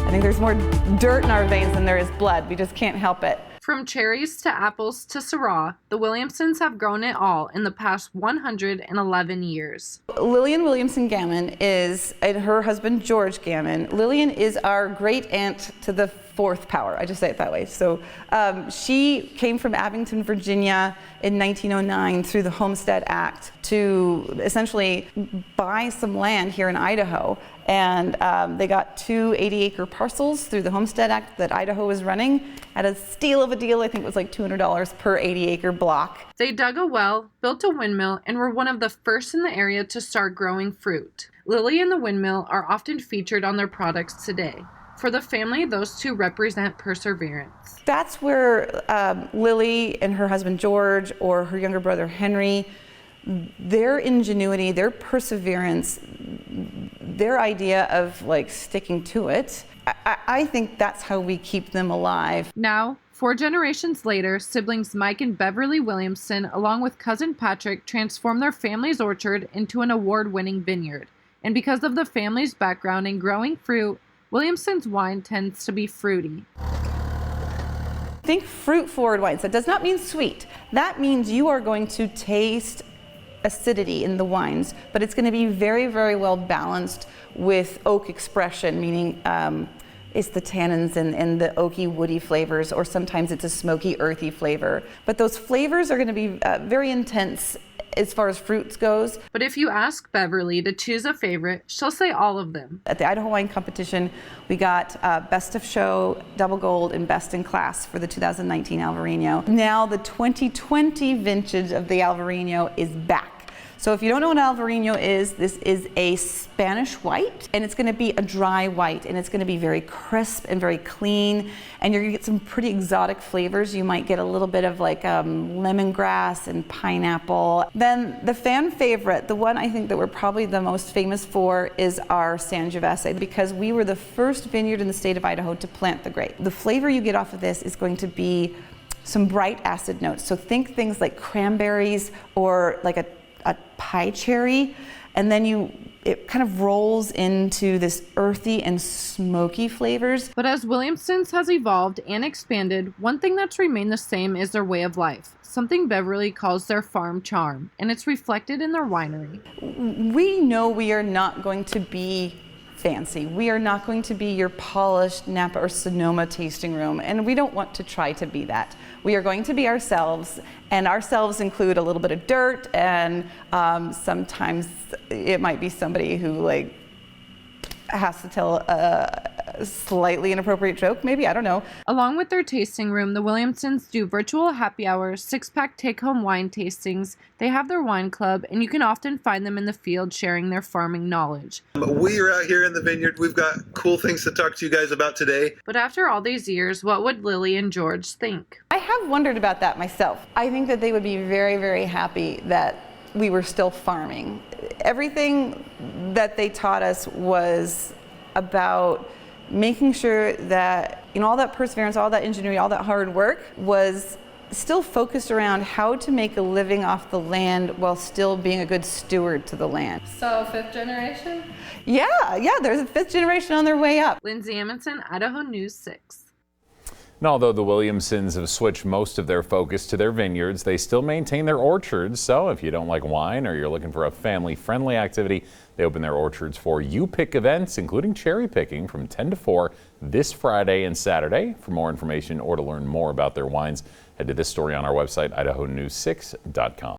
I think there's more dirt in our veins than there is blood. We just can't help it. From cherries to apples to Syrah, the Williamsons have grown it all in the past 111 years. Lillian Williamson Gammon and her husband George Gammon. Lillian is our great aunt to the fourth power. I just say it that way. So she came from Abington, Virginia in 1909 through the Homestead Act to essentially buy some land here in Idaho. And they got 2 80-acre parcels through the Homestead Act that Idaho was running at a steal of a deal. I think it was like $200 per 80-acre block. They dug a well, built a windmill, and were one of the first in the area to start growing fruit. Lily and the windmill are often featured on their products today. For the family, those two represent perseverance. That's where Lily and her husband George, or her younger brother Henry, their ingenuity, their perseverance, their idea of like sticking to it, I think that's how we keep them alive. Now, 4 generations later, siblings Mike and Beverly Williamson, along with cousin Patrick, transformed their family's orchard into an award-winning vineyard. And because of the family's background in growing fruit, Williamson's wine tends to be fruity. Think fruit-forward wines. That does not mean sweet. That means you are going to taste acidity in the wines, but it's going to be very, very well balanced with oak expression, meaning it's the tannins and the oaky, woody flavors, or sometimes it's a smoky, earthy flavor. But those flavors are going to be very intense as far as fruits goes. But if you ask Beverly to choose a favorite, she'll say all of them. At the Idaho Wine Competition, we got Best of Show, Double Gold, and Best in Class for the 2019 Alvarinho. Now the 2020 vintage of the Alvarinho is back. So if you don't know what Alvarinho is, this is a Spanish white, and it's going to be a dry white, and it's going to be very crisp and very clean, and you're going to get some pretty exotic flavors. You might get a little bit of like lemongrass and pineapple. Then the fan favorite, the one I think that we're probably the most famous for, is our Sangiovese, because we were the first vineyard in the state of Idaho to plant the grape. The flavor you get off of this is going to be some bright acid notes. So think things like cranberries or like a pie cherry, and then it kind of rolls into this earthy and smoky flavors. But as Williamson's has evolved and expanded, one thing that's remained the same is their way of life, something Beverly calls their farm charm, and it's reflected in their winery. We know we are not going to be fancy. We are not going to be your polished Napa or Sonoma tasting room, and we don't want to try to be that. We are going to be ourselves, and ourselves include a little bit of dirt, and sometimes it might be somebody who like has to tell a slightly inappropriate joke, maybe, I don't know. Along with their tasting room, the Williamsons do virtual happy hours, 6-pack take-home wine tastings. They have their wine club, and you can often find them in the field sharing their farming knowledge. We are out here in the vineyard. We've got cool things to talk to you guys about today. But after all these years, what would Lily and George think? I have wondered about that myself. I think that they would be very, very happy that we were still farming. Everything that they taught us was about making sure that, all that perseverance, all that ingenuity, all that hard work was still focused around how to make a living off the land while still being a good steward to the land. So 5th generation? Yeah, there's a 5th generation on their way up. Lindsay Amundsen, Idaho News 6. And although the Williamsons have switched most of their focus to their vineyards, they still maintain their orchards. So if you don't like wine or you're looking for a family-friendly activity, they open their orchards for You Pick events, including cherry picking from 10 to 4 this Friday and Saturday. For more information or to learn more about their wines, head to this story on our website, idahonews6.com.